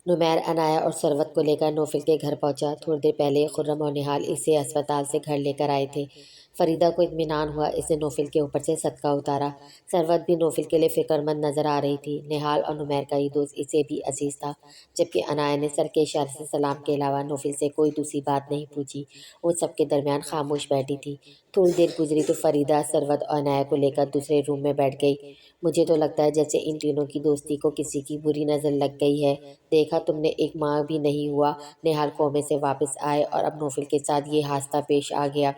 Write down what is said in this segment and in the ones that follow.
نمیر عنایہ اور ثروت کو لے کر نوفل کے گھر پہنچا۔ تھوڑی دیر پہلے خرم اور نہال اسے اسپتال سے گھر لے کر آئے تھے۔ فریدہ کو اطمینان ہوا، اس نے نوفل کے اوپر سے صدقہ اتارا۔ ثروت بھی نوفل کے لیے فکر مند نظر آ رہی تھی۔ نہال اور نمیر کا یہ دوست اسے بھی عزیز تھا، جبکہ عنایہ نے سر کے اشارے سے سلام کے علاوہ نوفل سے کوئی دوسری بات نہیں پوچھی۔ وہ سب کے درمیان خاموش بیٹھی تھی۔ تھوڑی دیر گزری تو فریدہ ثروت اور عنایہ کو لے کر دوسرے روم میں بیٹھ گئی۔ مجھے تو لگتا ہے جیسے ان تینوں کی دوستی کو کسی کی بری نظر لگ گئی ہے۔ دیکھا تم نے، ایک ماہ بھی نہیں ہوا نہال کومے سے واپس آئے اور اب نوفل کے ساتھ یہ حادثہ پیش آ گیا۔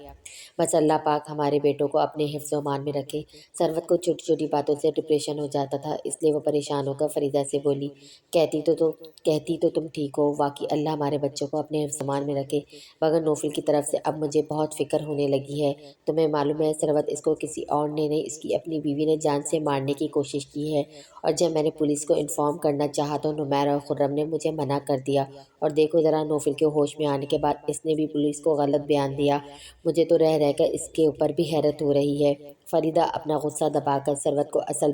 بس اللہ پاک ہمارے بیٹوں کو اپنے حفظ و امان میں رکھے۔ ثروت کو چھوٹی چھوٹی باتوں سے ڈپریشن ہو جاتا تھا، اس لیے وہ پریشان ہو کر فریدہ سے بولی، کہتی تو تم ٹھیک ہو، واقعی اللہ ہمارے بچوں کو اپنے حفظ و امان میں رکھے، مگر نوفل کی طرف سے اب مجھے بہت فکر ہونے لگی ہے۔ تمہیں معلوم ہے ثروت، اس کو کسی اور نے نہیں، اس کی اپنی بیوی نے جان سے مارنے کی کوشش کی ہے، اور جب میں نے پولیس کو انفارم کرنا چاہا تو نمیر اور خرم نے مجھے منع کر دیا، اور دیکھو ذرا نوفل کے ہوش میں آنے کے بعد اس نے بھی پولیس کو غلط بیان دیا۔ مجھے تو رہ کر اس کے اوپر بھی حیرت ہو رہی ہے۔ فریدہ اپنا غصہ دبا کر ثروت کو اصل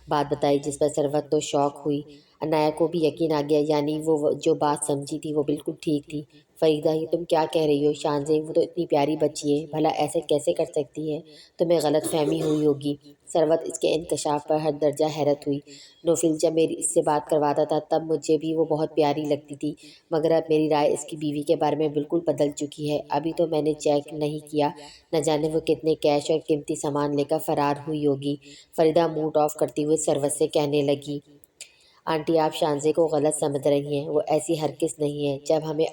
بات بتائی، جس پر ثروت تو شاک ہوئی۔ عنایہ کو بھی یقین آ گیا، یعنی وہ جو بات سمجھی تھی وہ بالکل ٹھیک تھی۔ فریدہ، یہ تم کیا کہہ رہی ہو؟ شانزیں، وہ تو اتنی پیاری بچی ہے، بھلا ایسے کیسے کر سکتی ہے؟ تمہیں غلط فہمی ہوئی ہوگی۔ ثروت، اس کے انکشاف پر حد درجہ حیرت ہوئی۔ نوفل جب میری اس سے بات کرواتا تھا تب مجھے بھی وہ بہت پیاری لگتی تھی، مگر اب میری رائے اس کی بیوی کے بارے میں بالکل بدل چکی ہے۔ ابھی تو میں نے چیک نہیں کیا، نہ جانے وہ کتنے کیش اور قیمتی سامان لے کر فرار ہوئی ہوگی۔ فریدہ موڈ آف کرتی ہوئے ثروت سے کہنے لگی، آنٹی آپ شانزے کو غلط سمجھ رہی ہیں، وہ ایسی ہرگز نہیں ہے۔ جب ہمیں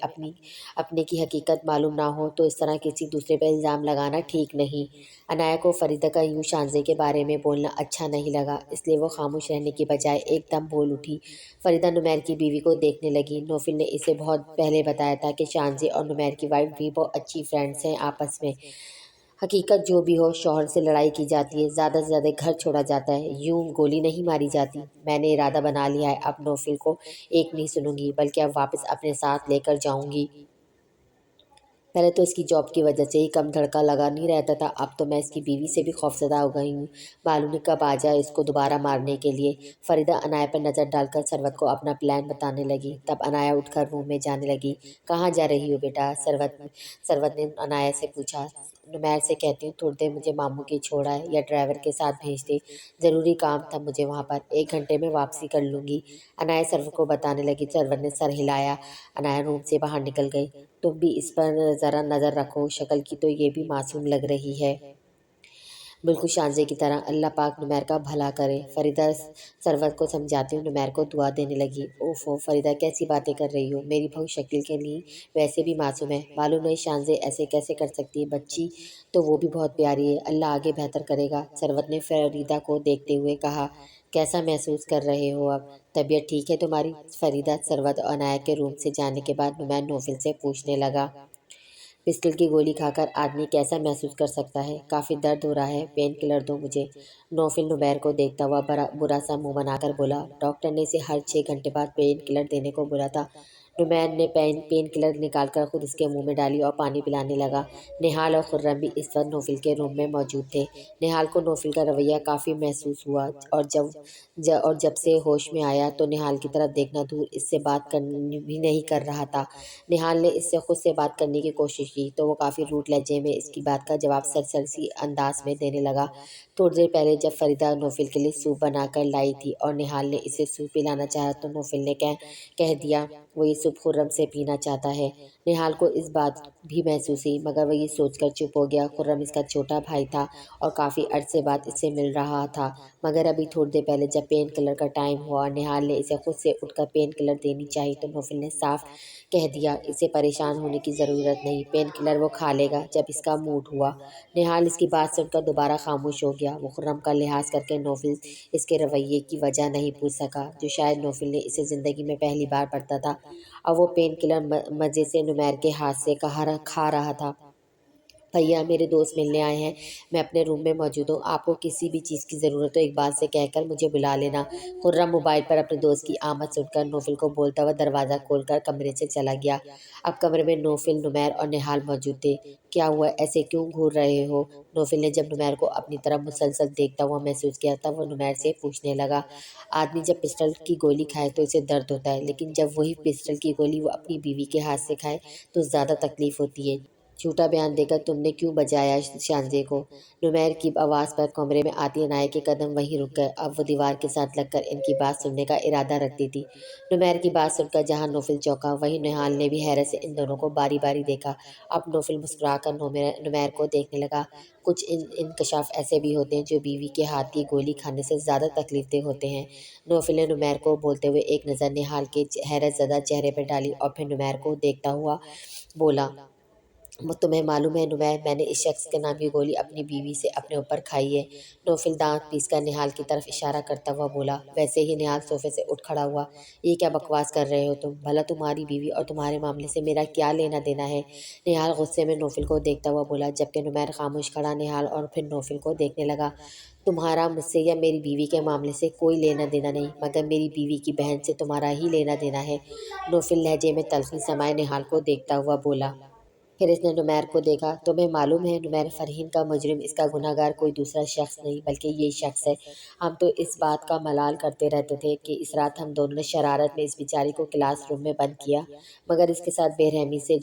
اپنے کی حقیقت معلوم نہ ہو تو اس طرح کسی دوسرے پر الزام لگانا ٹھیک نہیں۔ عنایہ کو فریدہ کا یوں شانزے کے بارے میں بولنا اچھا نہیں لگا، اس لیے وہ خاموش رہنے کی بجائے ایک دم بول اٹھی۔ فریدہ نمیر کی بیوی کو دیکھنے لگی۔ نوفل نے اسے بہت پہلے بتایا تھا کہ شانزے اور نمیر کی وائف بھی بہت اچھی فرینڈز ہیں آپس میں۔ حقیقت جو بھی ہو، شوہر سے لڑائی کی جاتی ہے، زیادہ سے زیادہ گھر چھوڑا جاتا ہے، یوں گولی نہیں ماری جاتی۔ میں نے ارادہ بنا لیا ہے، اب نوفل کو ایک نہیں سنوں گی، بلکہ اب واپس اپنے ساتھ لے کر جاؤں گی۔ پہلے تو اس کی جاب کی وجہ سے ہی کم دھڑکا لگا نہیں رہتا تھا، اب تو میں اس کی بیوی سے بھی خوفزدہ ہو گئی ہوں، معلوم نہیں کب آ جائے اس کو دوبارہ مارنے کے لیے۔ فریدہ عنایہ پر نظر ڈال کر ثروت کو اپنا پلان بتانے لگی۔ تب عنایہ اٹھ کر روم میں جانے لگی۔ کہاں جا رہی ہو بیٹا؟ ثروت نے عنایہ سے پوچھا۔ نمیر سے کہتی ہوں تھوڑی دیر مجھے ماموں کے چھوڑ آئے، یا ڈرائیور کے ساتھ بھیج دے، ضروری کام تھا مجھے وہاں پر، 1 گھنٹے میں واپسی کر لوں گی، عنایہ ثروت کو بتانے لگی۔ ثروت نے سر ہلایا۔ عنایہ روم سے باہر نکل گئی۔ تم بھی اس پر ذرا نظر رکھو، شکل کی تو یہ بھی معصوم لگ رہی ہے، بالکل شانزے کی طرح، اللہ پاک نمیر کا بھلا کرے۔ فریدہ ثروت کو سمجھاتی ہوئے نمیر کو دعا دینے لگی۔ اوفو فریدہ، کیسی باتیں کر رہی ہو؟ میری بہو شکل کے لیے ویسے بھی معصوم ہے، معلوم نہیں شانزے ایسے کیسے کر سکتی ہے، بچی تو وہ بھی بہت پیاری ہے، اللہ آگے بہتر کرے گا۔ ثروت نے فریدہ کو دیکھتے ہوئے کہا، کیسا محسوس کر رہے ہو اب؟ طبیعت ٹھیک ہے تمہاری؟ فریدہ، ثروت اور عنایہ کے روم سے جانے کے بعد نمیر نوفل سے پوچھنے لگا، پسٹل کی گولی کھا کر آدمی کیسا محسوس کر سکتا ہے؟ کافی درد ہو رہا ہے، پین کلر دو مجھے۔ نوفل نمیر کو دیکھتا ہوا برا سا منہ بنا کر بولا، ڈاکٹر نے اسے ہر 6 گھنٹے بعد پین کلر دینے کو بولا تھا۔ نمیر نے پین کلر نکال کر خود اس کے منہ میں ڈالی اور پانی پلانے لگا۔ نہال اور خرم بھی اس وقت نوفل کے روم میں موجود تھے۔ نہال کو نوفل کا رویہ کافی محسوس ہوا، اور جب سے ہوش میں آیا تو نہال کی طرف دیکھنا دور، اس سے بات بھی نہیں کر رہا تھا۔ نہال نے اس سے خود سے بات کرنے کی کوشش کی تو وہ کافی روڈ لہجے میں اس کی بات کا جواب سرسری انداز میں دینے لگا۔ تھوڑی دیر پہلے جب فریدہ نوفل کے لیے سوپ بنا کر لائی تھی اور نہال نے اسے سوپ پلانا چاہا تو نوفل نے کہہ دیا وہ یہ سوپ خرم سے پینا چاہتا ہے۔ نہال کو اس بات بھی محسوس ہوئی، مگر وہ یہ سوچ کر چپ ہو گیا، خرم اس کا چھوٹا بھائی تھا اور کافی عرصے بعد اس سے مل رہا تھا، مگر ابھی تھوڑی دیر پہلے جب پین کلر کا ٹائم ہوا اور نہال نے اسے خود سے اٹھ کر پین کلر دینی چاہی تو نوفل نے صاف کہہ دیا، اسے پریشان ہونے کی ضرورت نہیں، پین کلر وہ کھا لے گا جب اس کا موڈ ہوا۔ نہال اس کی بات سن کر دوبارہ خاموش ہو گیا۔ وہ خرم کا لحاظ کر کے نوفل اس کے رویے کی وجہ نہیں پوچھ سکا، جو شاید نوفل نے اسے زندگی میں پہلی بار پڑھتا تھا۔ اب وہ پین کلر مزے سے نمیر کے ہاتھ سے کھا رہا تھا۔ بھیا میرے دوست ملنے آئے ہیں، میں اپنے روم میں موجود ہوں، آپ کو کسی بھی چیز کی ضرورت ہو اقبال سے کہہ کر مجھے بلا لینا۔ خرم موبائل پر اپنے دوست کی آمد سن کر نوفل کو بولتا ہوا دروازہ کھول کر کمرے سے چلا گیا۔ اب کمرے میں نوفل، نمیر اور نہال موجود تھے۔ کیا ہوا، ایسے کیوں گھور رہے ہو؟ نوفل نے جب نمیر کو اپنی طرف مسلسل دیکھتا ہوا محسوس کیا تب وہ نمیر سے پوچھنے لگا، آدمی جب پسٹل کی گولی کھائے تو اسے درد ہوتا ہے، لیکن جب وہی پسٹل کی گولی وہ اپنی بیوی کے ہاتھ سے کھائے تو زیادہ تکلیف ہوتی ہے۔ جھوٹا بیان دے کر تم نے کیوں بجایا شانزے کو؟ نمیر کی آواز پر کمرے میں آتی عنایہ کے قدم وہیں رک گئے۔ اب وہ دیوار کے ساتھ لگ کر ان کی بات سننے کا ارادہ رکھتی تھی۔ نمیر کی بات سن کر جہاں نوفل چونکا وہیں نہال نے بھی حیرت سے ان دونوں کو باری باری دیکھا۔ اب نوفل مسکرا کر نمیر کو دیکھنے لگا۔ کچھ انکشاف ایسے بھی ہوتے ہیں جو بیوی کے ہاتھ کی گولی کھانے سے زیادہ تکلیف دہ ہوتے ہیں۔ نوفل نے نمیر کو بولتے ہوئے ایک نظر نہال کے حیرت زدہ چہرے پر ڈالی اور پھر نمیر کو دیکھتا ہوا بولا، تمہیں معلوم ہے نمیر، میں نے اس شخص کے نام کی گولی اپنی بیوی سے اپنے اوپر کھائی ہے۔ نوفل دانت پیس کر نہال کی طرف اشارہ کرتا ہوا بولا۔ ویسے ہی نہال صوفے سے اٹھ کھڑا ہوا۔ یہ کیا بکواس کر رہے ہو تم؟ بھلا تمہاری بیوی اور تمہارے معاملے سے میرا کیا لینا دینا ہے؟ نہال غصے میں نوفل کو دیکھتا ہوا بولا، جبکہ نمیر خاموش کھڑا نہال اور پھر نوفل کو دیکھنے لگا۔ تمہارا مجھ سے یا میری بیوی کے معاملے سے کوئی لینا دینا نہیں، مگر میری بیوی کی بہن سے تمہارا ہی لینا دینا ہے۔ نوفل لہجے میں تلخی سمائے نہال کو دیکھتا ہوا بولا۔ پھر اس نے نمیر کو دیکھا۔ تمہیں معلوم ہے نمیر، فرحین کا مجرم، اس کا گناہ گار کوئی دوسرا شخص نہیں بلکہ یہ شخص ہے۔ ہم تو اس بات کا ملال کرتے رہتے تھے کہ اس رات ہم دونوں نے شرارت میں اس بیچاری کو کلاس روم میں بند کیا، مگر اس کے ساتھ بے رحمی سے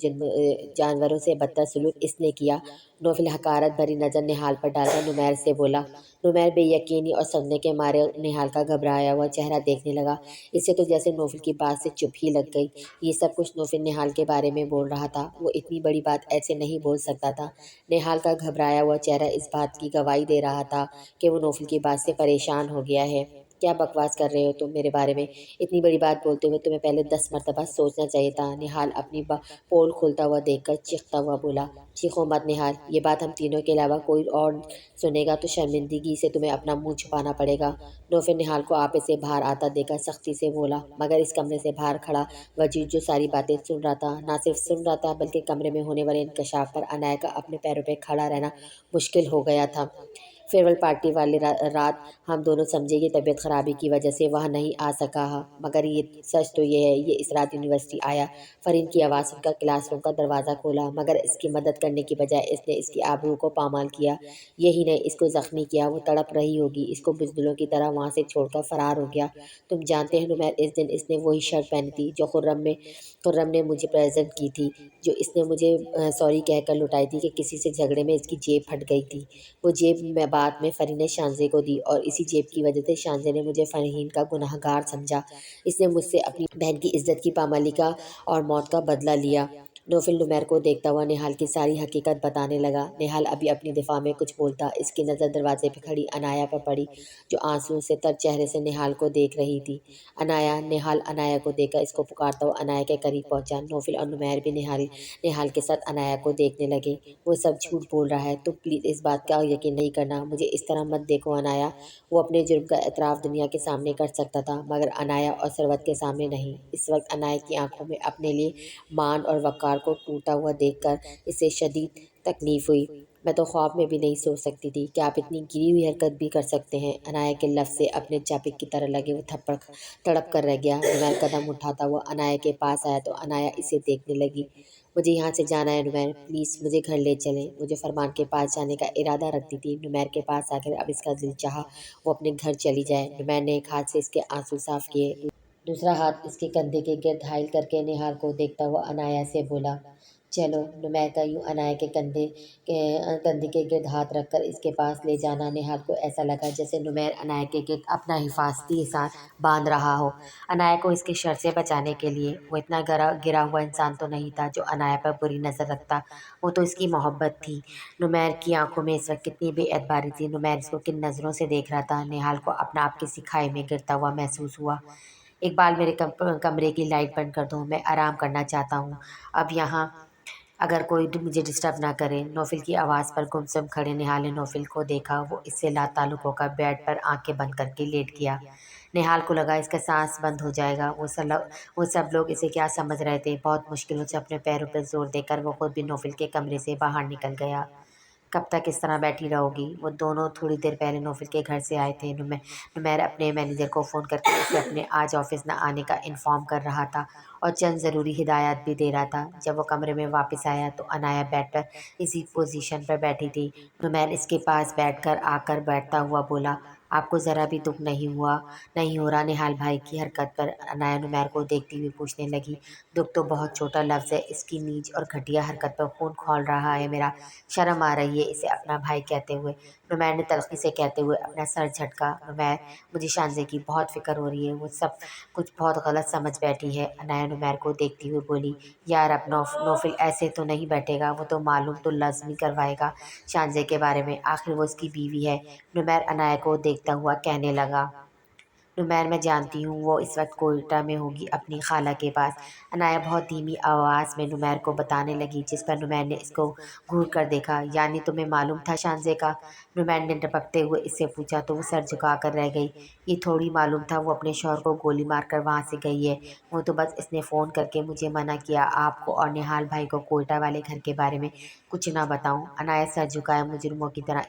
جانوروں سے بدتر سلوک اس نے کیا۔ نوفل حقارت بھری نظر نہال پر ڈال کر نمیر سے بولا۔ نمیر بے یقینی اور صدمے کے مارے نہال کا گھبرایا ہوا چہرہ دیکھنے لگا۔ اسے تو جیسے نوفل کی بات سے چپ ہی لگ گئی۔ یہ سب کچھ نوفل نہال کے بارے میں بول رہا تھا، وہ اتنی بڑی بات ایسے نہیں بول سکتا تھا۔ نہال کا گھبرایا ہوا چہرہ اس بات کی گواہی دے رہا تھا کہ وہ نوفل کی بات سے پریشان ہو گیا ہے۔ کیا بکواس کر رہے ہو تم میرے بارے میں؟ اتنی بڑی بات بولتے ہوئے تمہیں پہلے 10 مرتبہ سوچنا چاہیے تھا۔ نہال اپنی پول کھولتا ہوا دیکھ کر چیختا ہوا بولا۔ چیخو مت نہال، یہ بات ہم تینوں کے علاوہ کوئی اور سنے گا تو شرمندگی سے تمہیں اپنا منہ چھپانا پڑے گا۔ نوفل نہال کو آپے سے باہر آتا دیکھ کر سختی سے بولا، مگر اس کمرے سے باہر کھڑا وجود جو ساری باتیں سن رہا تھا، نہ صرف سن رہا تھا بلکہ کمرے میں ہونے والے انکشاف پر عنایہ کا اپنے پیروں پہ کھڑا رہنا مشکل ہو گیا تھا۔ فیئرویل پارٹی والی رات ہم دونوں سمجھے یہ طبیعت خرابی کی وجہ سے وہاں نہیں آ سکا، مگر یہ سچ تو یہ ہے یہ اس رات یونیورسٹی آیا۔ فرین کی آواز سن کر کلاس روم کا دروازہ کھولا، مگر اس کی مدد کرنے کی بجائے اس نے اس کی آبرو کو پامال کیا۔ یہی نہیں اس کو زخمی کیا۔ وہ تڑپ رہی ہوگی، اس کو بزدلوں کی طرح وہاں سے چھوڑ کر فرار ہو گیا۔ تم جانتے ہیں نمیر، اس دن اس نے وہی شرٹ پہنی تھی جو خرم نے مجھے پریزنٹ کی تھی، جو اس نے مجھے سوری کہہ کر لٹائی تھی کہ کسی سے جھگڑے میں اس کی جیب پھٹ گئی تھی۔ وہ جیب میں بعد میں فرین نے شانزے کو دی اور اسی جیب کی وجہ سے شانزے نے مجھے فرحین کا گناہ گار سمجھا۔ اس نے مجھ سے اپنی بہن کی عزت کی پامالی کا اور موت کا بدلہ لیا۔ نوفل نمیر کو دیکھتا ہوا نہال کی ساری حقیقت بتانے لگا۔ نہال ابھی اپنی دفاع میں کچھ بولتا، اس کی نظر دروازے پہ کھڑی عنایہ پر پڑی، جو آنسوؤں سے تر چہرے سے نہال کو دیکھ رہی تھی۔ عنایہ! نہال عنایہ کو دیکھ کر اس کو پکارتا ہوا عنایہ کے قریب پہنچا۔ نوفل اور نمیر بھی نہال کے ساتھ عنایہ کو دیکھنے لگے۔ وہ سب جھوٹ بول رہا ہے، تم پلیز اس بات کا یقین نہیں کرنا، مجھے اس طرح مت دیکھو عنایہ۔ وہ اپنے جرم کا اعتراف دنیا کے سامنے کر سکتا تھا، مگر عنایہ اور ثروت کے سامنے نہیں۔ اس وقت عنایہ کی آنکھوں میں اپنے لیے مان اور وقار کو ٹوٹا ہوا دیکھ کر اسے شدید تکلیف ہوئی۔ میں تو خواب میں بھی نہیں سوچ سکتی تھی کہ آپ اتنی گری ہوئی حرکت بھی کر سکتے ہیں۔ عنایہ کے لفظ سے اپنے چاپک کی طرح لگے وہ تھپڑ تڑپ کر رہ گیا۔ نمیر قدم اٹھاتا ہوا عنایہ کے پاس آیا تو عنایہ اسے دیکھنے لگی۔ مجھے یہاں سے جانا ہے نمیر، پلیز مجھے گھر لے چلیں۔ وہ جو فرمان کے پاس جانے کا ارادہ رکھتی تھی، نمیر کے پاس آ کر اب اس کا دل چاہا وہ اپنے گھر چلی جائے۔ نمیر نے ایک ہاتھ سے اس کے آنسو صاف کیے، دوسرا ہاتھ اس کے کندھے کے گرد حائل کر کے نہال کو دیکھتا ہوا عنایہ سے بولا، چلو۔ نمیر کا یوں عنایہ کے کندھے کے گرد ہاتھ رکھ کر اس کے پاس لے جانا نہال کو ایسا لگا جیسے نمیر عنایہ کے گرد اپنا حفاظتی ساتھ باندھ رہا ہو، عنایہ کو اس کے شر سے بچانے کے لیے۔ وہ اتنا گرا ہوا انسان تو نہیں تھا جو عنایہ پر بری نظر رکھتا، وہ تو اس کی محبت تھی۔ نمیر کی آنکھوں میں اس وقت کتنی بے اعتباری تھی، نمیر اس کو کن نظروں سے دیکھ رہا تھا۔ نہال کو اپنا آپ کسی کھائی میں گرتا ہوا محسوس ہوا۔ اقبال، میرے کمرے کی لائٹ بند کر دو، میں آرام کرنا چاہتا ہوں۔ اب یہاں اگر کوئی مجھے ڈسٹرب نہ کرے۔ نوفل کی آواز پر گمسم کھڑے نہال نے نوفل کو دیکھا۔ وہ اس سے لا تعلق ہو کر بیڈ پر آنکھیں بند کر کے لیٹ گیا۔ نہال کو لگا اس کا سانس بند ہو جائے گا۔ وہ سب لوگ اسے کیا سمجھ رہے تھے؟ بہت مشکلوں سے اپنے پیروں پر زور دے کر وہ خود بھی نوفل کے کمرے سے باہر نکل گیا۔ کب تک اس طرح بیٹھی رہو گی؟ وہ دونوں تھوڑی دیر پہلے نوفل کے گھر سے آئے تھے۔ نمیر اپنے مینیجر کو فون کر کے اسے اپنے آج آفس نہ آنے کا انفارم کر رہا تھا اور چند ضروری ہدایات بھی دے رہا تھا۔ جب وہ کمرے میں واپس آیا تو عنایہ بیڈ پر اسی پوزیشن پر بیٹھی تھی۔ نمیر اس کے پاس بیٹھ کر آ کر بیٹھتا ہوا بولا، آپ کو ذرا بھی دکھ نہیں ہو رہا نہال بھائی کی حرکت پر؟ عنایہ نمیر کو دیکھتی ہوئی پوچھنے لگی۔ دکھ تو بہت چھوٹا لفظ ہے، اس کی نیچ اور گھٹیا حرکت پر خون کھول رہا ہے میرا۔ شرم آ رہی ہے اسے اپنا بھائی کہتے ہوئے۔ نمیر نے تلخی سے کہتے ہوئے اپنا سر جھٹکا۔ نمیر، مجھے شانزے کی بہت فکر ہو رہی ہے، وہ سب کچھ بہت غلط سمجھ بیٹھی ہے۔ عنایہ نمیر کو دیکھتی ہوئے بولی، یار اب نوفل ایسے تو نہیں بیٹھے گا، وہ تو معلوم تو لازمی کروائے گا شانزے کے بارے میں، آخر وہ اس کی بیوی ہے۔ نمیر عنایہ کو دیکھتا ہوا کہنے لگا۔ نمیر، میں جانتی ہوں وہ اس وقت کوئٹہ میں ہوگی اپنی خالہ کے پاس، عنایہ بہت دھیمی آواز میں نمیر کو بتانے لگی، جس پر نمیر نے اس کو گھور کر دیکھا۔ یعنی تمہیں معلوم تھا شانزے کا؟ نمیر نے ڈپکتے ہوئے اس سے پوچھا تو وہ سر جھکا کر رہ گئی۔ یہ تھوڑی معلوم تھا وہ اپنے شوہر کو گولی مار کر وہاں سے گئی ہے، وہ تو بس اس نے فون کر کے مجھے منع کیا آپ کو اور نہال بھائی کو کوئٹہ والے گھر کے بارے میں کچھ نہ بتاؤں۔ عنایہ سر جھکائے مجرموں کی طرح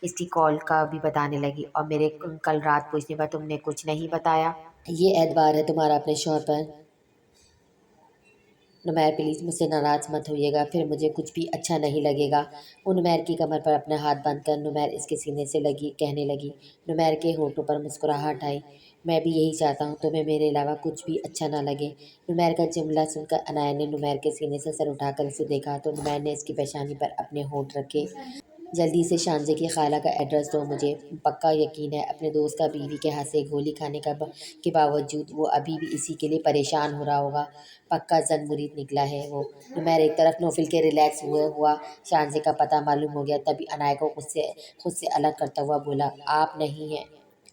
اس کی کال کا بھی بتانے لگی، اور میرے کل رات پوچھنے پر تم نے کچھ نہیں بتایا؟ یہ اعتبار ہے تمہارا اپنے شوہر پر؟ نمیر، پلیز مجھ سے ناراض مت ہوئیے گا، پھر مجھے کچھ بھی اچھا نہیں لگے گا۔ وہ نمیر کی کمر پر اپنا ہاتھ باندھ کر نمیر اس کے سینے سے کہنے لگی۔ نمیر کے ہونٹوں پر مسکراہٹ آئی۔ میں بھی یہی چاہتا ہوں، تمہیں میرے علاوہ کچھ بھی اچھا نہ لگے۔ نمیر کا جملہ سن کر عنایہ نے نمیر کے سینے سے سر اٹھا کر اسے دیکھا تو نمیر نے اس کی پیشانی پر اپنے ہونٹ رکھے۔ جلدی سے شانزے کی خالہ کا ایڈریس دو مجھے، پکا یقین ہے اپنے دوست کا بیوی کے ہاتھ سے گولی کھانے کے باوجود وہ ابھی بھی اسی کے لیے پریشان ہو رہا ہوگا۔ پکا زن مرید نکلا ہے وہ۔ نمیر ایک طرف نوفل کے ریلیکس ہوئے ہوا شانزے کا پتہ معلوم ہو گیا، تبھی عنایہ کو خود سے الگ کرتا ہوا بولا، آپ نہیں ہیں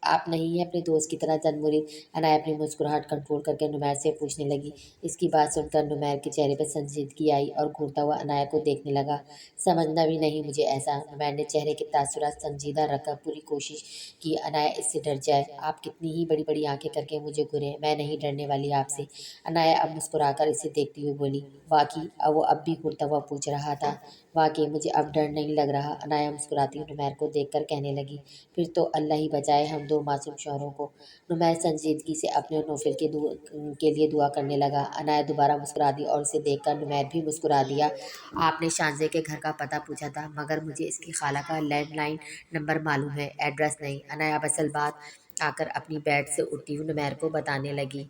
اپنے دوست کی طرح زن مرید؟ عنایہ اپنی مسکراہٹ کنٹرول کر کے نمیر سے پوچھنے لگی۔ اس کی بات سن کر نمیر کے چہرے پر سنجیدگی آئی اور گھورتا ہوا عنایہ کو دیکھنے لگا۔ سمجھنا بھی نہیں مجھے ایسا۔ نمیر نے چہرے کے تاثرات سنجیدہ رکھ کر پوری کوشش کی عنایہ اس سے ڈر جائے۔ آپ کتنی ہی بڑی بڑی آنکھیں کر کے مجھے گھوریں، میں نہیں ڈرنے والی آپ سے۔ عنایہ اب مسکرا کر اسے دیکھتی ہوئی بولی۔ واقعی؟ وہ اب بھی گھورتا ہوا پوچھ رہا تھا۔ واقعی مجھے اب ڈر نہیں لگ رہا، عنایہ مسکراتی ہوئی نمیر کو دیکھ کر کہنے لگی۔ پھر تو اللہ ہی بچائے ہم دو معصوم شوہروں کو۔ نمیر سنجیدگی سے اپنے اور نوفل کے لیے دعا کرنے لگا۔ عنایہ دوبارہ مسکرا دی اور اسے دیکھ کر نمیر بھی مسکرا دیا۔ آپ نے شانزے کے گھر کا پتہ پوچھا تھا، مگر مجھے اس کی خالہ کا لینڈ لائن نمبر معلوم ہے، ایڈریس نہیں۔ عنایہ اب اصل بات آ کر اپنی بیڈ سے اٹھتی ہوئی نمیر کو بتانے لگی۔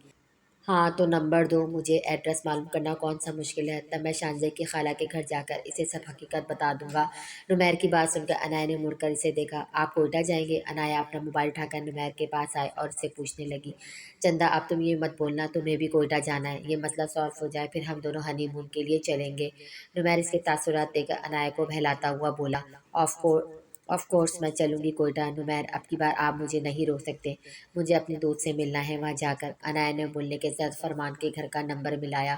ہاں تو نمبر دو مجھے، ایڈریس معلوم کرنا کون سا مشکل ہے، تب میں شانزے کی خالہ کے گھر جا کر اسے سب حقیقت بتا دوں گا۔ نمیر کی بات سن کر عنایہ نے مڑ کر اسے دیکھا۔ آپ کوئٹہ جائیں گے؟ عنایہ اپنا موبائل اٹھا کر نمیر کے پاس آئے اور اسے پوچھنے لگی۔ چندا اب تم یہ مت بولنا تمہیں بھی کوئٹہ جانا ہے، یہ مسئلہ سالو ہو جائے پھر ہم دونوں ہنی مون کے لیے چلیں گے۔ نمیر اس کے تاثرات دے کر عنایہ کو بہلاتا ہوا بولا، آف کورس میں چلوں گی کوئٹہ۔ نمیر، اب کی بار آپ مجھے نہیں روک سکتے، مجھے اپنے دوست سے ملنا ہے وہاں جا کر۔ عنایہ نے بولنے کے ساتھ فرمان کے گھر کا نمبر ملایا۔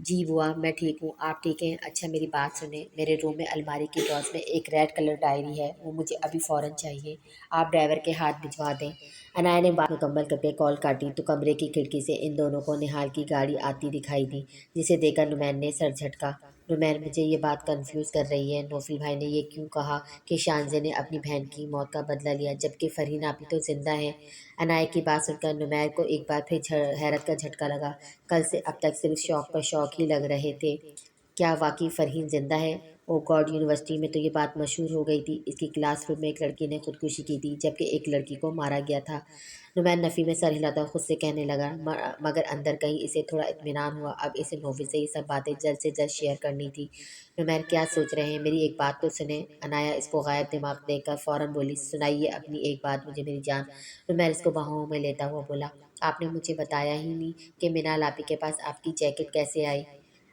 جی بوا، میں ٹھیک ہوں، آپ ٹھیک ہیں؟ اچھا میری بات سنیں، میرے روم میں الماری کی ڈراز میں ایک ریڈ کلر ڈائری ہے، وہ مجھے ابھی فوراً چاہیے، آپ ڈرائیور کے ہاتھ بھجوا دیں۔ عنایہ نے بات مکمل کر کے کال کاٹی تو کمرے کی کھڑکی سے ان دونوں کو نہال کی گاڑی آتی دکھائی دی، جسے دیکھ کر نمیر نے سر جھٹکا۔ نمیر، مجھے یہ بات کنفیوز کر رہی ہے، نوفل بھائی نے یہ کیوں کہا کہ شانزے نے اپنی بہن کی موت کا بدلہ لیا جبکہ فرحین آپی تو زندہ ہیں؟ عنایہ کی بات سن کر نمیر کو ایک بار پھر حیرت کا جھٹکا لگا۔ کل سے اب تک صرف شوق پر شوق ہی لگ رہے تھے۔ کیا واقعی فرحین زندہ ہے؟ او گاڈ، یونیورسٹی میں تو یہ بات مشہور ہو گئی تھی، اس کی کلاس روم میں ایک لڑکی نے خودکشی کی تھی جبکہ ایک لڑکی کو مارا گیا تھا۔ نمیر نفی میں سر ہلاتا خود سے کہنے لگا، مگر اندر کہیں اسے تھوڑا اطمینان ہوا، اب اسے نوفل سے یہ سب باتیں جلد سے جلد شیئر کرنی تھی۔ نمیر، کیا سوچ رہے ہیں؟ میری ایک بات تو سنیں۔ عنایہ اس کو غائب دماغ دیکھ کر فوراً بولی، سنائیے اپنی ایک بات مجھے میری جان۔ نمیر اس کو باہوں میں لیتا ہوا بولا، آپ نے مجھے بتایا ہی نہیں کہ منال آپی کے پاس آپ کی جیکٹ کیسے آئی؟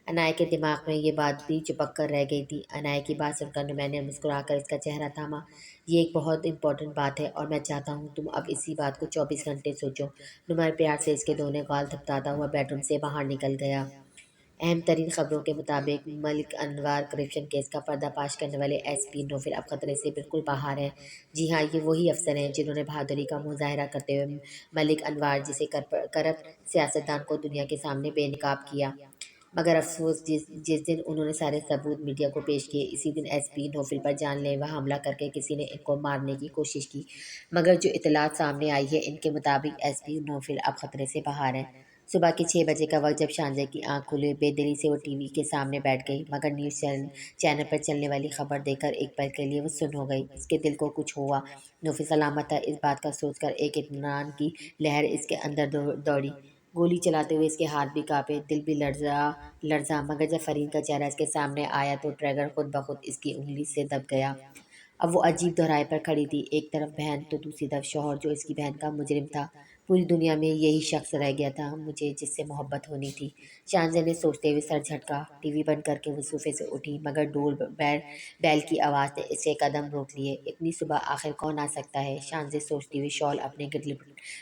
عنایہ کے دماغ میں یہ بات بھی چپک کر رہ گئی تھی۔ عنایہ کی بات سن کر نمیر نے مسکرا کر اس کا چہرہ تھاما۔ یہ ایک بہت امپورٹنٹ بات ہے اور میں چاہتا ہوں تم اب اسی بات کو 24 گھنٹے سوچو۔ نمیر پیار سے اس کے دونوں گال تھپتاتا ہوا بیڈ روم سے باہر نکل گیا۔ اہم ترین خبروں کے مطابق ملک انوار کرپشن کیس کا پردہ فاش کرنے والے ایس پی نوفل اب خطرے سے بالکل باہر ہیں۔ جی ہاں، یہ وہی افسر ہیں جنہوں نے بہادری کا مظاہرہ کرتے ہوئے ملک انوار جیسے کرپٹ سیاستدان کو دنیا کے سامنے بے نقاب کیا۔ مگر افسوس، جس دن انہوں نے سارے ثبوت میڈیا کو پیش کیے، اسی دن ایس پی نوفل پر جان لیوا حملہ کر کے کسی نے ان کو مارنے کی کوشش کی۔ مگر جو اطلاعات سامنے آئی ہے، ان کے مطابق ایس پی نوفل اب خطرے سے باہر ہیں۔ صبح کے 6 بجے کا وقت جب شانزے کی آنکھ کھلی، بے دلی سے وہ ٹی وی کے سامنے بیٹھ گئی، مگر نیوز چینل پر چلنے والی خبر دیکھ کر ایک پل کے لیے وہ سن ہو گئی۔ اس کے دل کو کچھ ہوا۔ نوفل سلامت تھا، اس بات کا سوچ کر ایک اطمینان کی لہر اس کے اندر دوڑی۔ گولی چلاتے ہوئے اس کے ہاتھ بھی کانپے، دل بھی لرزا، مگر جب فرین کا چہرہ اس کے سامنے آیا تو ٹریگر خود بخود اس کی انگلی سے دب گیا۔ اب وہ عجیب دہرائے پر کھڑی تھی، ایک طرف بہن تو دوسری طرف شوہر جو اس کی بہن کا مجرم تھا۔ پوری دنیا میں یہی شخص رہ گیا تھا مجھے جس سے محبت ہونی تھی۔ شانزے نے سوچتے ہوئے سر جھٹکا، ٹی وی بند کر کے وہ صوفے سے اٹھی، مگر ڈور بیل کی آواز نے اس کے قدم روک لیے۔ اتنی صبح آخر کون آ سکتا ہے؟ شانزے سوچتی ہوئی شال اپنے گرد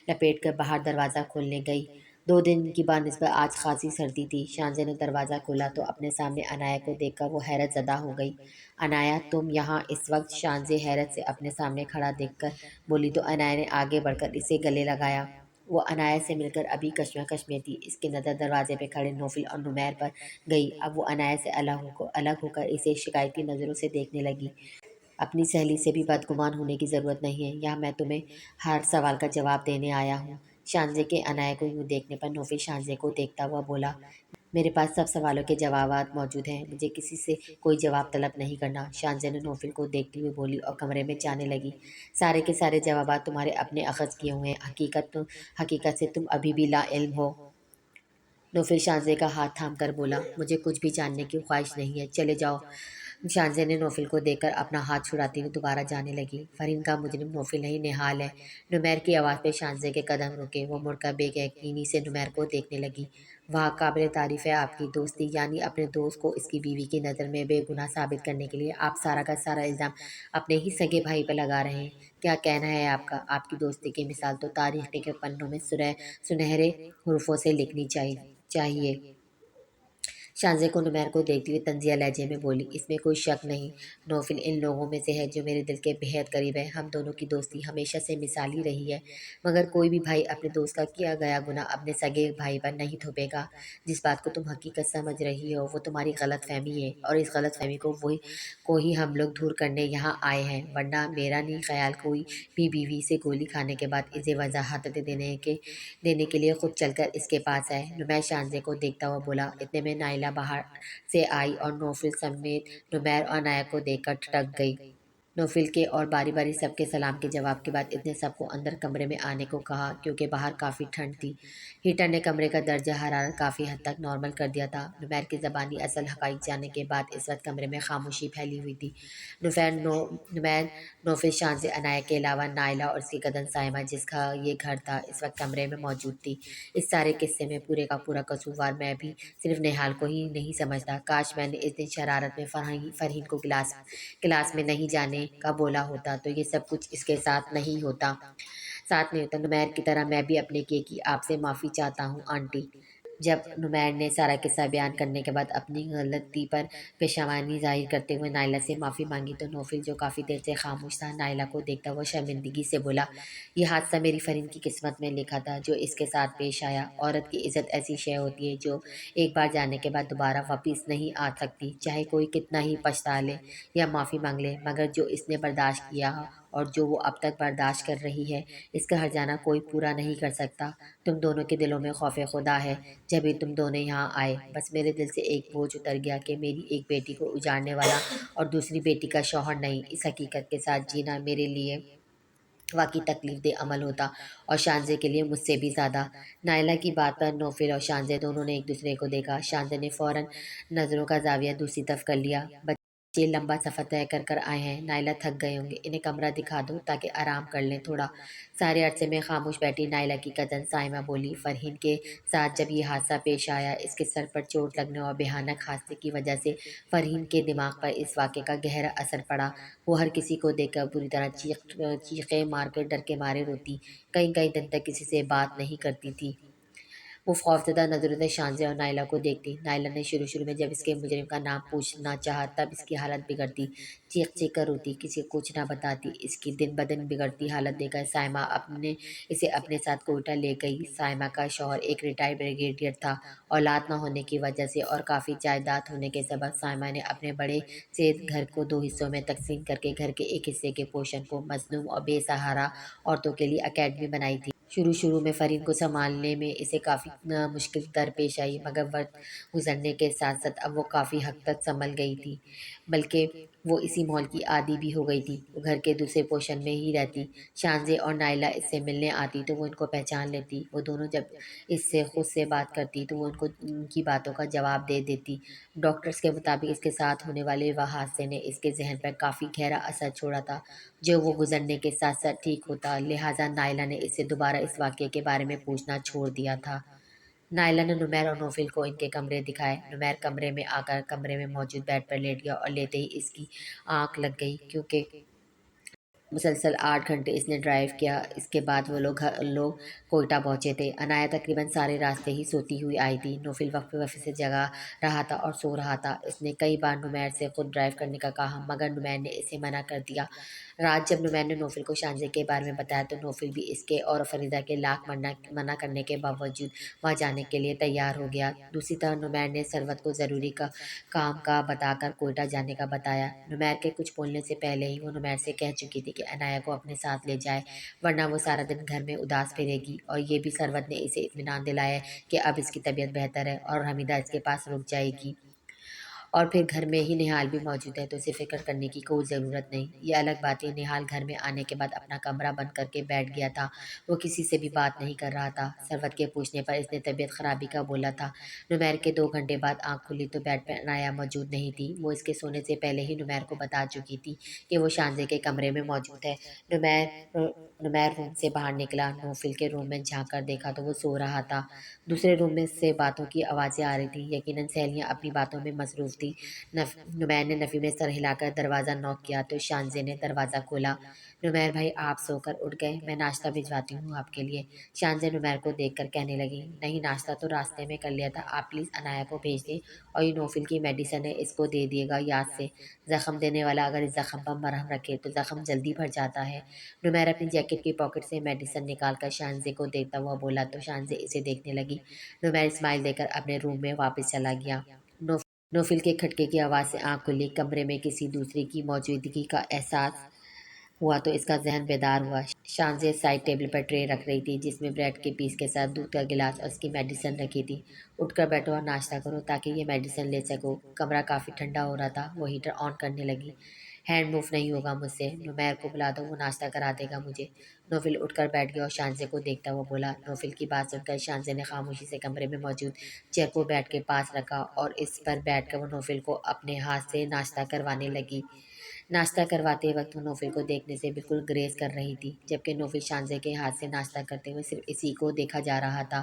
لپیٹ کر باہر دروازہ کھولنے گئی۔ 2 دن کی بانسبت آج خاصی سردی تھی۔ شانزے نے دروازہ کھولا تو اپنے سامنے عنایا کو دیکھ کر وہ حیرت زدہ ہو گئی۔ عنایا، تم یہاں اس وقت؟ شانزے حیرت سے اپنے سامنے کھڑا دیکھ کر بولی تو عنایا نے آگے بڑھ کر اسے گلے لگایا۔ وہ عنایا سے مل کر ابھی کشمکش میں تھی، اس کی نظر دروازے پہ کھڑے نوفل اور نمیر پر گئی۔ اب وہ عنایا سے الگ ہو کر اسے شکایتی نظروں سے دیکھنے لگی۔ اپنی سہیلی سے بھی بدگمان ہونے کی ضرورت نہیں ہے، یہاں میں تمہیں ہر سوال کا جواب دینے آیا ہوں۔ شانزے کے عنایا کو یوں دیکھنے پر نوفل شانزے کو دیکھتا ہوا بولا، میرے پاس سب سوالوں کے جوابات موجود ہیں، مجھے کسی سے کوئی جواب طلب نہیں کرنا۔ شانزے نے نوفل کو دیکھتے ہوئے بولی اور کمرے میں جانے لگی، سارے کے سارے جوابات تمہارے اپنے اخذ کیے ہوئے ہیں، حقیقت سے تم ابھی بھی لا علم ہو۔ نوفل شانزے کا ہاتھ تھام کر بولا، مجھے کچھ بھی جاننے کی خواہش نہیں ہے، چلے جاؤ۔ شانزے نے نوفل کو دیکھ کر اپنا ہاتھ چھڑاتے ہوئے دوبارہ جانے لگی۔ فرین کا مجرم نوفل نہیں، نہال ہے۔ نمیر کی آواز پہ شانزے کے قدم رکے، وہ مڑ کر بے یقینی سے نمیر کو دیکھنے لگی۔ واہ، قابل تعریف ہے آپ کی دوستی، یعنی اپنے دوست کو اس کی بیوی کی نظر میں بے گناہ ثابت کرنے کے لیے آپ سارا کا سارا الزام اپنے ہی سگے بھائی پہ لگا رہے ہیں۔ کیا کہنا ہے آپ کا؟ آپ کی دوستی کی مثال تو تاریخ کے پنوں میں سنہرے حروفوں سے لکھنی چاہیے۔ شانزے کو نمیر کو دیکھتے ہوئے طنزیہ لہجے میں بولی، اس میں کوئی شک نہیں، نوفل ان لوگوں میں سے ہے جو میرے دل کے بہت قریب ہے، ہم دونوں کی دوستی ہمیشہ سے مثالی رہی ہے، مگر کوئی بھی بھائی اپنے دوست کا کیا گیا گناہ اپنے سگے بھائی پر نہیں تھوپے گا۔ جس بات کو تم حقیقت سمجھ رہی ہو وہ تمہاری غلط فہمی ہے، اور اس غلط فہمی کو ہی ہم لوگ دور کرنے یہاں آئے ہیں، ورنہ میرا نہیں خیال کوئی بھی بیوی سے گولی کھانے کے بعد اسے وضاحت دینے کے لیے خود چل کر اس کے پاس آئے۔ نمیر شانزے کو دیکھتا ہوا بولا، اتنے میں نائلہ باہر سے آئی اور نوفل سمیت نمیر اور عنایا کو دیکھ کر ٹھٹک گئی۔ نوفل کے اور باری باری سب کے سلام کے جواب کے بعد اس نے سب کو اندر کمرے میں آنے کو کہا، کیونکہ باہر کافی ٹھنڈ تھی۔ ہیٹر نے کمرے کا درجہ حرارت کافی حد تک نارمل کر دیا تھا۔ نمیر کی زبانی اصل حقائق جاننے کے بعد اس وقت کمرے میں خاموشی پھیلی ہوئی تھی۔ نمیر، نوفل، شانزے، عنایا کے علاوہ نائلہ اور اس کی کزن سائمہ جس کا یہ گھر تھا اس وقت کمرے میں موجود تھی۔ اس سارے قصے میں پورے کا پورا قصوروار میں بھی صرف نہال کو ہی نہیں سمجھتا۔ کاش میں نے اس دن شرارت میں فرین کو کلاس میں نہیں جانے کا بولا ہوتا تو یہ سب کچھ اس کے ساتھ نہیں ہوتا۔ نمیر کی طرح میں بھی اپنے کیے کی آپ سے معافی چاہتا ہوں آنٹی۔ جب نمیر نے سارا قصہ بیان کرنے کے بعد اپنی غلطی پر پشیمانی ظاہر کرتے ہوئے نائلہ سے معافی مانگی تو نوفل جو کافی دیر سے خاموش تھا نائلہ کو دیکھتا ہوا شرمندگی سے بولا، یہ حادثہ میری فرین کی قسمت میں لکھا تھا جو اس کے ساتھ پیش آیا۔ عورت کی عزت ایسی شے ہوتی ہے جو ایک بار جانے کے بعد دوبارہ واپس نہیں آ سکتی، چاہے کوئی کتنا ہی پچھتا لے یا معافی مانگ لے، مگر جو اس نے برداشت کیا اور جو وہ اب تک برداشت کر رہی ہے اس کا ہرجانہ کوئی پورا نہیں کر سکتا۔ تم دونوں کے دلوں میں خوف خدا ہے، جبھی تم دونوں یہاں آئے، بس میرے دل سے ایک بوجھ اتر گیا کہ میری ایک بیٹی کو اجاڑنے والا اور دوسری بیٹی کا شوہر نہیں۔ اس حقیقت کے ساتھ جینا میرے لیے واقعی تکلیف دہ عمل ہوتا، اور شانزے کے لیے مجھ سے بھی زیادہ۔ نائلہ کی بات پر نوفل اور شانزے دونوں نے ایک دوسرے کو دیکھا۔ شانزے نے فوراً نظروں کا زاویہ دوسری طرف کر لیا، بچے لمبا سفر طے کر آئے ہیں، نائلہ تھک گئے ہوں گے، انہیں کمرہ دکھا دو تاکہ آرام کر لیں تھوڑا۔ سارے عرصے میں خاموش بیٹھی نائلہ کی کزن سائمہ بولی، فرین کے ساتھ جب یہ حادثہ پیش آیا اس کے سر پر چوٹ لگنے اور بھیانک حادثے کی وجہ سے فرین کے دماغ پر اس واقعے کا گہرا اثر پڑا۔ وہ ہر کسی کو دیکھ کر بری طرح چیخیں مار کر ڈر کے مارے روتی، کئی دن تک کسی سے بات نہیں کرتی تھی۔ وہ خوفزدہ نظروں سے شانزے اور نائلہ کو دیکھتی۔ نائلہ نے شروع میں جب اس کے مجرم کا نام پوچھنا چاہا تب اس کی حالت بگڑتی، چیخ چیخ کر روتی، کسی کو کچھ نہ بتاتی۔ اس کی دن بدن بگڑتی حالت دیکھ کر سائمہ اسے اپنے ساتھ کوئٹہ لے گئی۔ سائمہ کا شوہر ایک ریٹائرڈ بریگیڈیئر تھا۔ اولاد نہ ہونے کی وجہ سے اور کافی جائیداد ہونے کے سبب سائمہ نے اپنے بڑے سے گھر کو دو حصوں میں تقسیم کر کے گھر کے ایک حصے کے پوشن کو مظلوم اور بے سہارا عورتوں کے لیے اکیڈمی بنائی تھی۔ شروع میں فرین کو سنبھالنے میں اسے کافی مشکل درپیش آئی، مگر وقت گزرنے کے ساتھ ساتھ اب وہ کافی حد تک سنبھل گئی تھی، بلکہ وہ اسی ماحول کی عادی بھی ہو گئی تھی۔ وہ گھر کے دوسرے پوشن میں ہی رہتی۔ شانزے اور نائلہ اس سے ملنے آتی تو وہ ان کو پہچان لیتی۔ وہ دونوں جب اس سے خود سے بات کرتی تو وہ ان کی باتوں کا جواب دے دیتی۔ ڈاکٹرز کے مطابق اس کے ساتھ ہونے والے حادثے نے اس کے ذہن پر کافی گہرا اثر چھوڑا تھا، جو وہ گزرنے کے ساتھ ساتھ ٹھیک ہوتا، لہٰذا نائلہ نے اس سے دوبارہ اس واقعے کے بارے میں پوچھنا چھوڑ دیا تھا۔ نائلہ نے نمیر اور نوفل کو ان کے کمرے دکھائے۔ نمیر کمرے میں آ کر کمرے میں موجود بیڈ پر لیٹ گیا اور لیتے ہی اس کی آنکھ لگ گئی، کیونکہ مسلسل 8 گھنٹے اس نے ڈرائیو کیا۔ اس کے بعد وہ لوگ کوئٹہ پہنچے تھے۔ عنایہ تقریباً سارے راستے ہی سوتی ہوئی آئی تھی۔ نوفل وقفے وقفے سے جگا رہا تھا اور سو رہا تھا۔ اس نے کئی بار نمیر سے خود ڈرائیو کرنے کا کہا، مگر نمیر نے اسے منع کر دیا۔ رات جب نمیر نے نوفل کو شانزے کے بارے میں بتایا تو نوفل بھی اس کے اور فریدہ کے لاکھ منع کرنے کے باوجود وہاں جانے کے لیے تیار ہو گیا۔ دوسری طرف نمیر نے ثروت کو ضروری کام کا بتا کر کوئٹہ جانے کا بتایا۔ نمیر کے کچھ بولنے سے پہلے ہی وہ نمیر سے کہہ چکی تھی کہ عنایہ کو اپنے ساتھ لے جائے، ورنہ وہ سارا دن گھر میں اداس پھرے گی، اور یہ بھی ثروت نے اسے اطمینان دلایا کہ اب اس کی طبیعت بہتر ہے اور حمیدہ اس کے پاس رک جائے گی، اور پھر گھر میں ہی نہال بھی موجود ہے تو اسے فکر کرنے کی کوئی ضرورت نہیں۔ یہ الگ بات ہے، نہال گھر میں آنے کے بعد اپنا کمرہ بند کر کے بیٹھ گیا تھا۔ وہ کسی سے بھی بات نہیں کر رہا تھا۔ ثروت کے پوچھنے پر اس نے طبیعت خرابی کا بولا تھا۔ نمیر کے 2 گھنٹے بعد آنکھ کھلی تو بیڈ پر عنایہ موجود نہیں تھی۔ وہ اس کے سونے سے پہلے ہی نمیر کو بتا چکی تھی کہ وہ شانزے کے کمرے میں موجود ہے۔ نمیر روم سے باہر نکلا، نوفل کے روم میں جھانک کر دیکھا تو وہ سو رہا تھا۔ دوسرے روم میں سے باتوں کی آوازیں آ رہی تھیں، یقیناً سہیلیاں اپنی باتوں میں مصروف تھیں۔ نمیر نے نفی میں سر ہلا کر دروازہ نوک کیا تو شانزے نے دروازہ کھولا۔ نمیر بھائی، آپ سو کر اٹھ گئے؟ میں ناشتہ بھجواتی ہوں آپ کے لیے۔ شانزے نمیر کو دیکھ کر کہنے لگی، نہیں، ناشتہ تو راستے میں کر لیا تھا، آپ پلیز عنایہ کو بھیج دیں، اور یہ نوفل کی میڈیسن ہے، اس کو دے دیے گا یاد سے۔ زخم دینے والا اگر اس زخم پر مرہم رکھے تو زخم جلدی بھر جاتا ہے۔ نمیر اپنی جیکٹ کی پاکٹ سے میڈیسن نکال کر شانزے کو دیکھتا ہوا بولا تو شانزے اسے دیکھنے لگی۔ نمیر اسمائل دے کر اپنے روم میں واپس چلا گیا۔ نوفل کے کھٹکے کی آواز سے آنکھ کھلی۔ کمرے میں کسی دوسرے کی موجودگی کا احساس ہوا تو اس کا ذہن بیدار ہوا۔ شانزے سائڈ ٹیبل پر ٹرے رکھ رہی تھی جس میں بریڈ کے پیس کے ساتھ دودھ کا گلاس اور اس کی میڈیسن رکھی تھی۔ اٹھ کر بیٹھو اور ناشتہ کرو تاکہ یہ میڈیسن لے سکو۔ کمرہ کافی ٹھنڈا ہو رہا تھا۔ وہ ہیٹر آن کرنے لگی۔ ہینڈ موو نہیں ہوگا مجھ سے، نمیر کو بلا دو، وہ ناشتہ کرا دے گا مجھے۔ نوفل اٹھ کر بیٹھ گیا اور شانزے کو دیکھتا ہوا بولا۔ نوفل کی بات سن کر شانزے نے خاموشی سے کمرے میں موجود چیئر کو بیڈ کے پاس رکھا اور اس پر بیٹھ کر وہ نوفل کو اپنے ہاتھ سے ناشتہ کروانے لگی۔ ناشتہ کرواتے وقت وہ نوفل کو دیکھنے سے بالکل گریز کر رہی تھی، جبکہ نوفل شانزے کے ہاتھ سے ناشتہ کرتے ہوئے صرف اسی کو دیکھا جا رہا تھا۔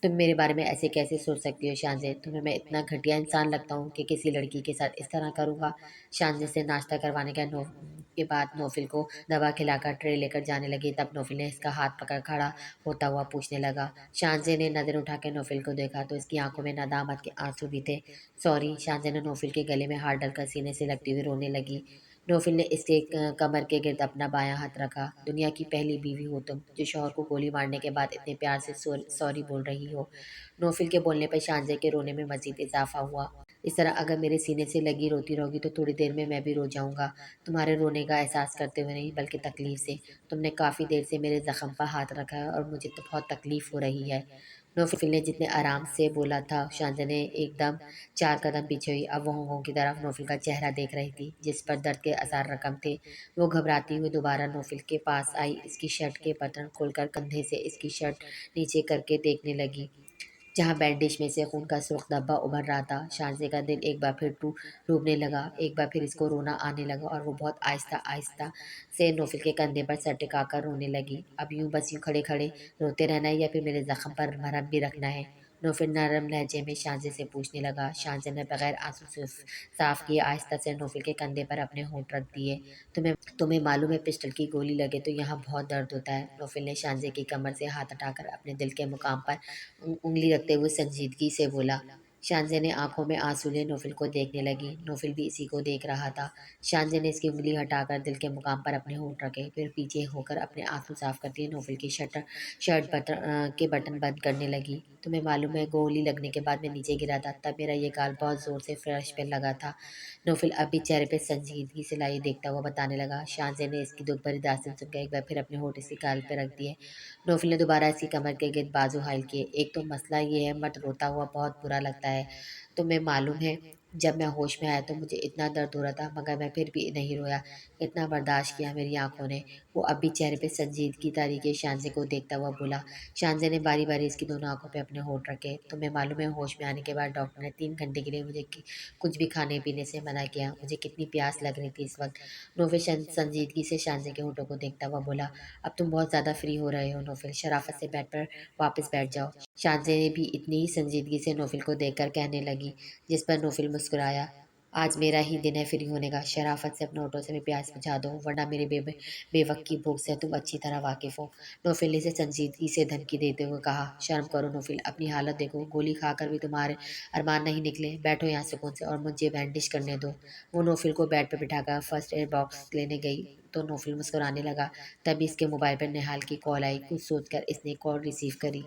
تم میرے بارے میں ایسے کیسے سوچ سکتی ہو شانزے؟ تمہیں میں اتنا گھٹیا انسان لگتا ہوں کہ کسی لڑکی کے ساتھ اس طرح کروں گا؟ شانزے سے ناشتہ کروانے کے بعد نوفل کو دوا کھلا کر ٹرے لے کر جانے لگی، تب نوفل نے اس کا ہاتھ پکڑ کھڑا ہوتا ہوا پوچھنے لگا۔ شانزے نے نظر اٹھا کے نوفل کو دیکھا تو اس کی آنکھوں میں ندامت کے آنسو بھی تھے۔ سوری، شانزے نے نوفل کے گلے میں ہاتھ ڈال کر سینے سے لگتی ہوئی رونے لگی۔ نوفل نے اس کے کمر کے گرد اپنا بایاں ہاتھ رکھا۔ دنیا کی پہلی بیوی ہو تم جو شوہر کو گولی مارنے کے بعد اتنے پیار سے سوری بول رہی ہو۔ نوفل کے بولنے پر شانزے کے رونے میں مزید اضافہ ہوا۔ اس طرح اگر میرے سینے سے لگی روتی رہو گی تو تھوڑی دیر میں بھی رو جاؤں گا، تمہارے رونے کا احساس کرتے ہوئے نہیں بلکہ تکلیف سے۔ تم نے کافی دیر سے میرے زخم پر ہاتھ رکھا ہے اور مجھے تو بہت تکلیف ہو رہی ہے۔ نوفل نے جتنے آرام سے بولا تھا، شانزے نے ایک دم 4 قدم پیچھے ہوئی۔ اب وہ ہونہوں کی طرف نوفل کا چہرہ دیکھ رہی تھی جس پر درد کے آثار رقم تھے۔ وہ گھبراتی ہوئی دوبارہ نوفل کے پاس آئی، اس کی شرٹ کے بٹن کھول کر کندھے سے اس کی شرٹ نیچے کر کے دیکھنے لگی جہاں بینڈیج میں سے خون کا سرخ دھبا ابھر رہا تھا۔ شانزے کا دل ایک بار پھر ڈوبنے لگا، ایک بار پھر اس کو رونا آنے لگا اور وہ بہت آہستہ آہستہ سے نوفل کے کندھے پر سر ٹکا کر رونے لگی۔ اب بس یوں کھڑے کھڑے روتے رہنا ہے یا پھر میرے زخم پر مرہم بھی رکھنا ہے؟ نوفل نرم لہجے میں شانزے سے پوچھنے لگا۔ شانزے نے بغیر آنسو سے صاف کیے آہستہ سے نوفل کے کندھے پر اپنے ہونٹ رکھ دیے۔ تمہیں معلوم ہے پسٹل کی گولی لگے تو یہاں بہت درد ہوتا ہے۔ نوفل نے شانزے کی کمر سے ہاتھ ہٹا کر اپنے دل کے مقام پر انگلی رکھتے ہوئے سنجیدگی سے بولا۔ شانزے نے آنکھوں میں آنسو لیے نوفل کو دیکھنے لگی۔ نوفل بھی اسی کو دیکھ رہا تھا۔ شانزے نے اس کی انگلی ہٹا کر دل کے مقام پر اپنے ہونٹ رکھے، پھر پیچھے ہو کر اپنے آنسو صاف کرتی ہوئے نوفل کی شرٹ کے بٹن بند کرنے لگی۔ تمہیں معلوم ہے گولی لگنے کے بعد میں نیچے گرا تھا، تب میرا یہ گال بہت زور سے فرش پہ لگا تھا۔ نوفل اب بھی چہرے پہ سنجیدگی سے لائے دیکھتا ہوا بتانے لگا۔ شانزے نے اس کی دکھ بھری داستان سن کر ایک بار پھر اپنے ہونٹ اس کے گال پہ رکھ دیے۔ نوفل نے دوبارہ اس کی کمر کے گرد بازو حائل کیے۔ ایک تو مسئلہ یہ ہے مت روتا ہوا بہت برا لگتا ہے۔ تمہیں معلوم ہے جب میں ہوش میں آیا تو مجھے اتنا درد ہو رہا تھا مگر میں پھر بھی نہیں رویا، اتنا برداشت کیا میری آنکھوں نے۔ وہ اب بھی چہرے پہ سنجیدگی طاری کے شانزے کو دیکھتا ہوا بولا۔ شانزے نے باری باری اس کی دونوں آنکھوں پہ اپنے ہونٹ رکھے۔ تمہیں معلوم ہے ہوش میں آنے کے بعد ڈاکٹر نے 3 گھنٹے کے لیے مجھے کچھ بھی کھانے پینے سے منع کیا۔ مجھے کتنی پیاس لگ رہی تھی اس وقت۔ نوفل سنجیدگی سے شانزے کے ہونٹوں کو دیکھتا ہوا بولا۔ اب تم بہت زیادہ فری ہو رہے ہو نوفل، شرافت سے بیڈ پر واپس بیٹھ جاؤ۔ شانزے نے بھی اتنی ہی سنجیدگی سے نوفل کو دیکھ کر کہنے لگی، جس پر نوفل مسکرایا۔ آج میرا ہی دن ہے فری ہونے کا، شرافت سے اپنے ہونٹوں سے بھی پیاس بجھا دو ورنہ میرے بے وقت کی بھوک سے تم اچھی طرح واقف ہو۔ نوفل نے اسے سنجیدگی سے دھمکی دیتے ہوئے کہا۔ شرم کرو نوفل، اپنی حالت دیکھو، گولی کھا کر بھی تمہارے ارمان نہیں نکلے۔ بیٹھو یہاں سکون سے اور مجھے بینڈیج کرنے دو۔ وہ نوفل کو بیڈ پہ بٹھا کر فرسٹ ایڈ باکس لینے گئی تو نوفل مسکرانے لگا۔ تبھی اس کے موبائل پر نہال کی کال آئی۔ کچھ سوچ کر اس نے کال ریسیو کری۔